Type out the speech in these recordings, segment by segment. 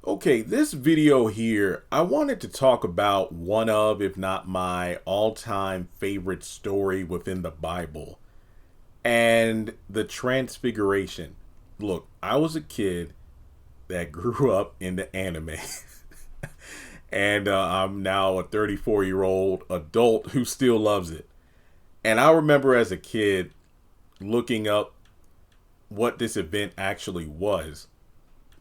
Okay, this video here, I wanted to talk about one of, if not my all-time favorite story within the Bible, and the Transfiguration. Look, I was a kid that grew up into anime, and I'm now a 34-year-old adult who still loves it. And I remember as a kid looking up what this event actually was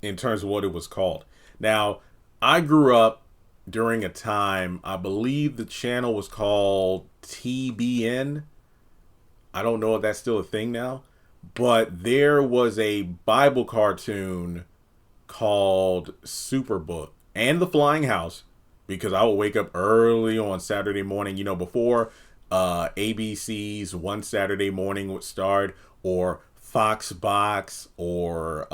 in terms of what it was called. Now, I grew up during a time, I believe the channel was called TBN. I don't know if that's still a thing now, but there was a Bible cartoon called Superbook and The Flying House, because I would wake up early on Saturday morning, before ABC's One Saturday Morning would start, or Fox Box, or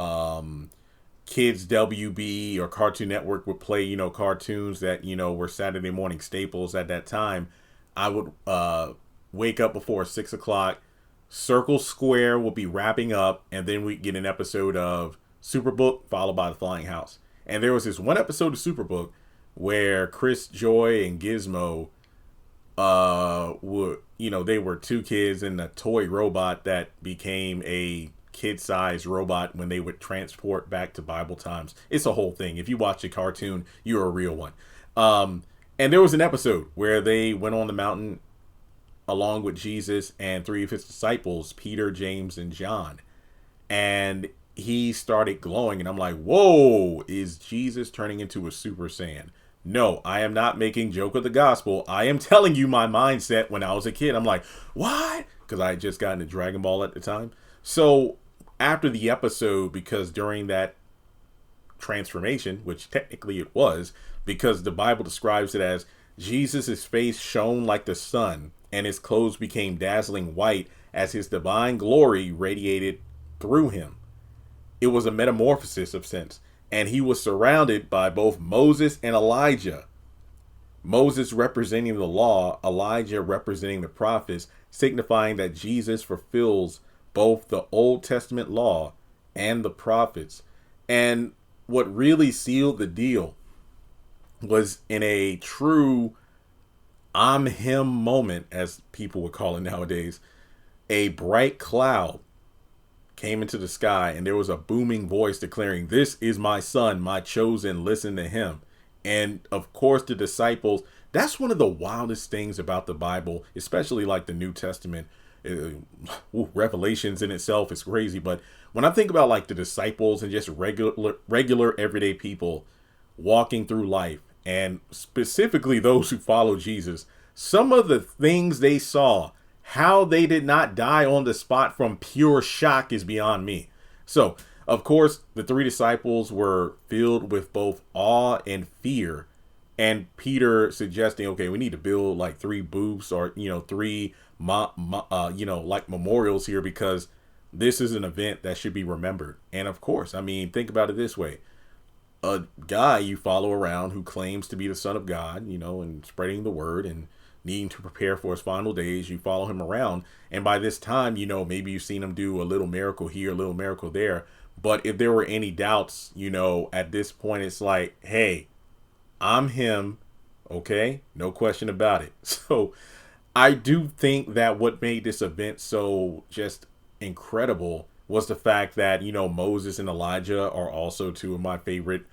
Kids WB or Cartoon Network would play, cartoons that, were Saturday morning staples at that time. I would wake up before 6 o'clock. Circle Square will be wrapping up, and then we get an episode of Superbook followed by The Flying House. And there was this one episode of Superbook where Chris, Joy, and Gizmo they were two kids in a toy robot that became a kid-sized robot when they would transport back to Bible times. It's a whole thing. If you watch a cartoon, you're a real one. And there was an episode where they went on the mountain along with Jesus and three of his disciples, Peter, James, and John. And he started glowing, and I'm like, whoa, is Jesus turning into a Super Saiyan? No, I am not making joke of the gospel. I am telling you my mindset when I was a kid. I'm like, what? Because I had just gotten into Dragon Ball at the time. So after the episode, because during that transformation, which technically it was, because the Bible describes it as Jesus' face shone like the sun and his clothes became dazzling white as his divine glory radiated through him. It was a metamorphosis of sense, and he was surrounded by both Moses and Elijah. Moses representing the law, Elijah representing the prophets, signifying that Jesus fulfills both the Old Testament law and the prophets. And what really sealed the deal was in a true I'm him moment, as people would call it nowadays. A bright cloud came into the sky, and there was a booming voice declaring, "This is my son, my chosen, listen to him." And of course, the disciples, that's one of the wildest things about the Bible, especially like the New Testament. Revelations in itself is crazy, but when I think about like the disciples and just regular everyday people walking through life, and specifically those who follow Jesus, some of the things they saw, how they did not die on the spot from pure shock, is beyond me. So of course the three disciples were filled with both awe and fear, and Peter suggesting, okay, we need to build like three booths, or three like memorials here, because this is an event that should be remembered. And of course, I mean, think about it this way. A guy you follow around who claims to be the son of God, and spreading the word and needing to prepare for his final days, you follow him around. And by this time, maybe you've seen him do a little miracle here, a little miracle there. But if there were any doubts, at this point, it's like, hey, I'm him. Okay. No question about it. So I do think that what made this event so just incredible was the fact that, Moses and Elijah are also two of my favorite,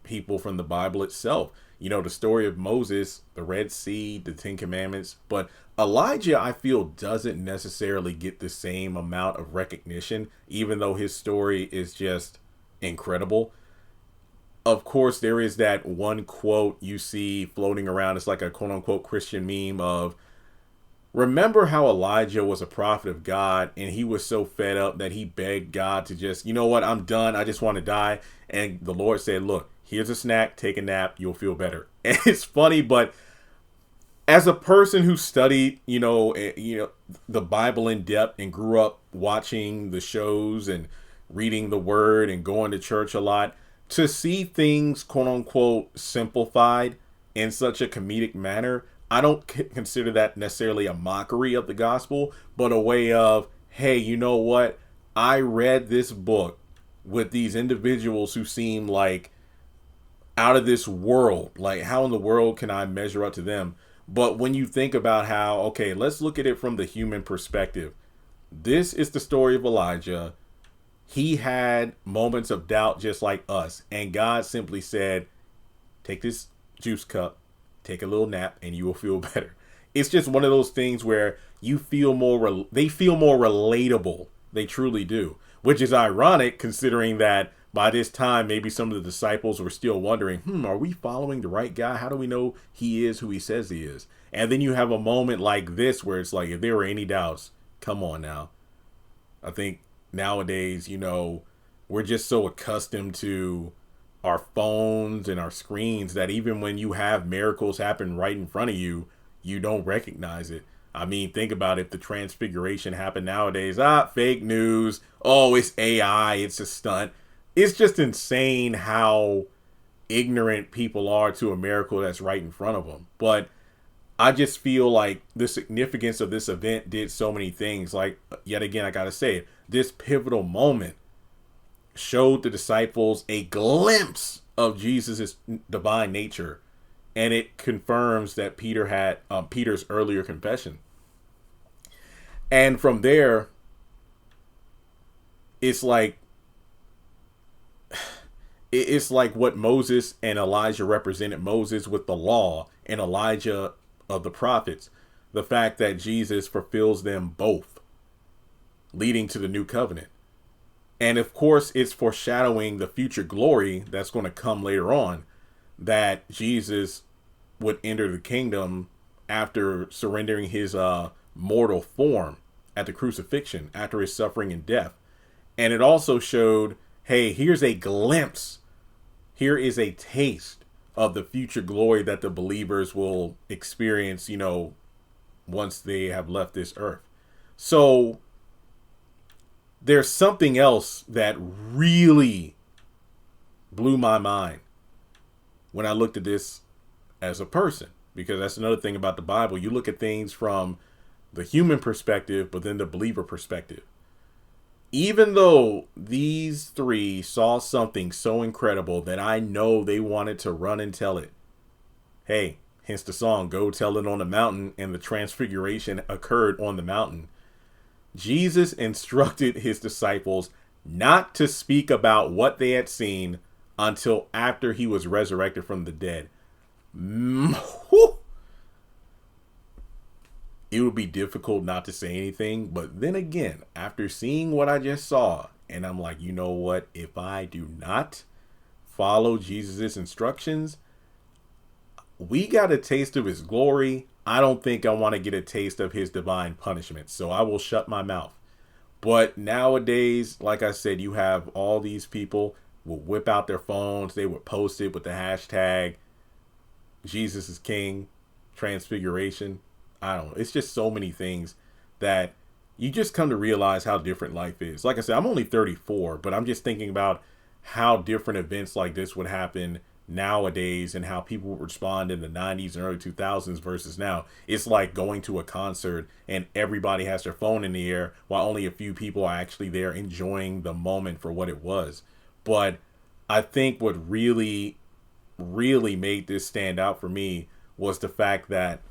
people from the Bible itself. The story of Moses, the Red Sea, the Ten Commandments. But Elijah, I feel, doesn't necessarily get the same amount of recognition, even though his story is just incredible. Of course, there is that one quote you see floating around. It's like a quote unquote Christian meme of, remember how Elijah was a prophet of God, and he was so fed up that he begged God to just, you know what, I'm done. I just want to die. And the Lord said, look, here's a snack, take a nap, you'll feel better. And it's funny, but as a person who studied, the Bible in depth and grew up watching the shows and reading the word and going to church a lot, to see things quote unquote simplified in such a comedic manner, I don't consider that necessarily a mockery of the gospel, but a way of, hey, you know what? I read this book with these individuals who seem like out of this world. Like, how in the world can I measure up to them? But when you think about how, okay, let's look at it from the human perspective. This is the story of Elijah. He had moments of doubt just like us. And God simply said, take this juice cup, take a little nap, and you will feel better. It's just one of those things where you feel more, they feel more relatable. They truly do. Which is ironic considering that by this time, maybe some of the disciples were still wondering, are we following the right guy? How do we know he is who he says he is? And then you have a moment like this where it's like, if there were any doubts, come on now. I think nowadays, we're just so accustomed to our phones and our screens that even when you have miracles happen right in front of you, you don't recognize it. I mean, think about it. If the Transfiguration happened nowadays, fake news. Oh, it's AI. It's a stunt. It's just insane how ignorant people are to a miracle that's right in front of them. But I just feel like the significance of this event did so many things. Like, yet again, I got to say it, this pivotal moment showed the disciples a glimpse of Jesus' divine nature. And it confirms that Peter had Peter's earlier confession. And from there, it's like what Moses and Elijah represented. Moses with the law and Elijah of the prophets. The fact that Jesus fulfills them both, leading to the new covenant. And of course, it's foreshadowing the future glory that's going to come later on, that Jesus would enter the kingdom after surrendering his mortal form at the crucifixion, after his suffering and death. And it also showed, hey, here's a glimpse. Here is a taste of the future glory that the believers will experience, once they have left this earth. So there's something else that really blew my mind when I looked at this as a person, because that's another thing about the Bible. You look at things from the human perspective, but then the believer perspective. Even though these three saw something so incredible that I know they wanted to run and tell it. Hey, hence the song, Go Tell It on the Mountain, and the Transfiguration occurred on the mountain. Jesus instructed his disciples not to speak about what they had seen until after he was resurrected from the dead. It would be difficult not to say anything. But then again, after seeing what I just saw, and I'm like, you know what? If I do not follow Jesus' instructions, we got a taste of his glory. I don't think I want to get a taste of his divine punishment. So I will shut my mouth. But nowadays, like I said, you have all these people will whip out their phones. They would post it with the hashtag Jesus is King, Transfiguration. I don't know. It's just so many things that you just come to realize how different life is. Like I said, I'm only 34, but I'm just thinking about how different events like this would happen nowadays and how people would respond in the 90s and early 2000s versus now. It's like going to a concert and everybody has their phone in the air while only a few people are actually there enjoying the moment for what it was. But I think what really made this stand out for me was the fact that,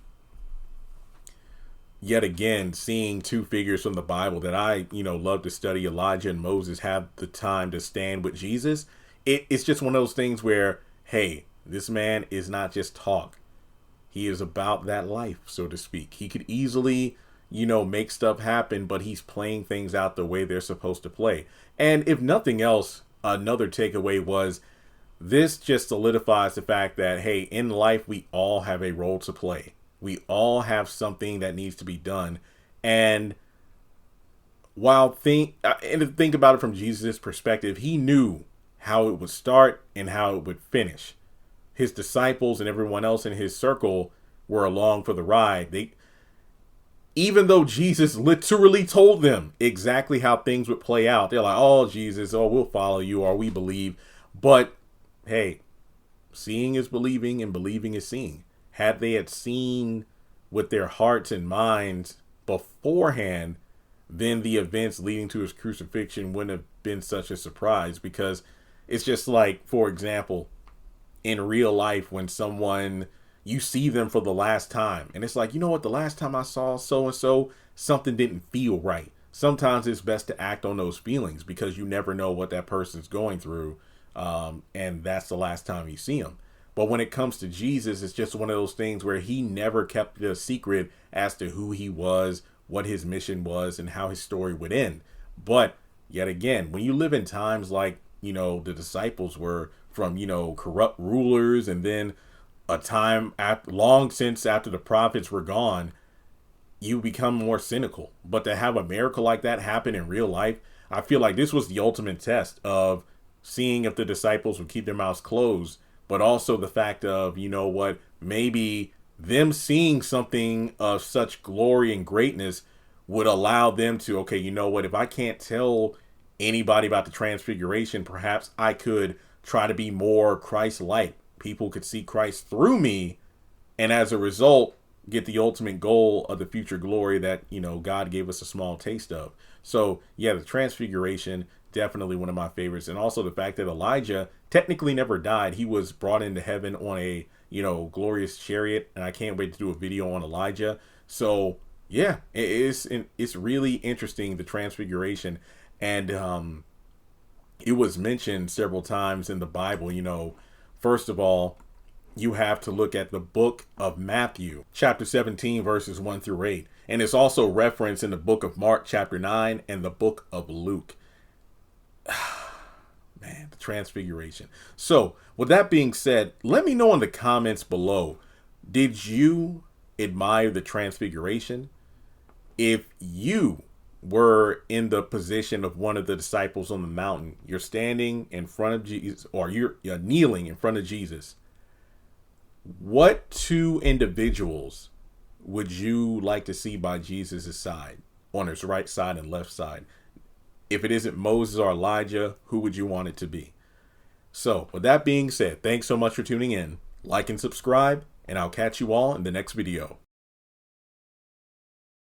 yet again, seeing two figures from the Bible that I, love to study, Elijah and Moses, have the time to stand with Jesus. It's just one of those things where, hey, this man is not just talk. He is about that life, so to speak. He could easily, make stuff happen, but he's playing things out the way they're supposed to play. And if nothing else, another takeaway was this just solidifies the fact that, hey, in life, we all have a role to play. We all have something that needs to be done. And think about it from Jesus' perspective, he knew how it would start and how it would finish. His disciples and everyone else in his circle were along for the ride. Even though Jesus literally told them exactly how things would play out, they're like, oh, Jesus, oh, we'll follow you, or we believe. But hey, seeing is believing and believing is seeing. Had they had seen with their hearts and minds beforehand, then the events leading to his crucifixion wouldn't have been such a surprise, because it's just like, for example, in real life, when someone, you see them for the last time and it's like, you know what, the last time I saw so and so, something didn't feel right. Sometimes it's best to act on those feelings, because you never know what that person's going through, and that's the last time you see them. But when it comes to Jesus, it's just one of those things where he never kept it a secret as to who he was, what his mission was, and how his story would end. But yet again, when you live in times like, the disciples were, from, corrupt rulers, and then a time long since after the prophets were gone, you become more cynical. But to have a miracle like that happen in real life, I feel like this was the ultimate test of seeing if the disciples would keep their mouths closed, but also the fact of, maybe them seeing something of such glory and greatness would allow them to, okay, if I can't tell anybody about the Transfiguration, perhaps I could try to be more Christ-like. People could see Christ through me, and as a result, get the ultimate goal of the future glory that, God gave us a small taste of. So yeah, the Transfiguration, definitely one of my favorites. And also the fact that Elijah technically never died. He was brought into heaven on a, glorious chariot, and I can't wait to do a video on Elijah. So yeah, it's really interesting, the Transfiguration. And it was mentioned several times in the Bible. First of all, you have to look at the book of Matthew, chapter 17, verses 1 through 8. And it's also referenced in the book of Mark, chapter 9, and the book of Luke. Man, the Transfiguration. So with that being said, let me know in the comments below, did you admire the Transfiguration? If you were in the position of one of the disciples on the mountain, you're standing in front of Jesus, or you're kneeling in front of Jesus, what two individuals would you like to see by Jesus' side, on his right side and left side? If it isn't Moses or Elijah, who would you want it to be? So with that being said, thanks so much for tuning in. Like and subscribe, and I'll catch you all in the next video.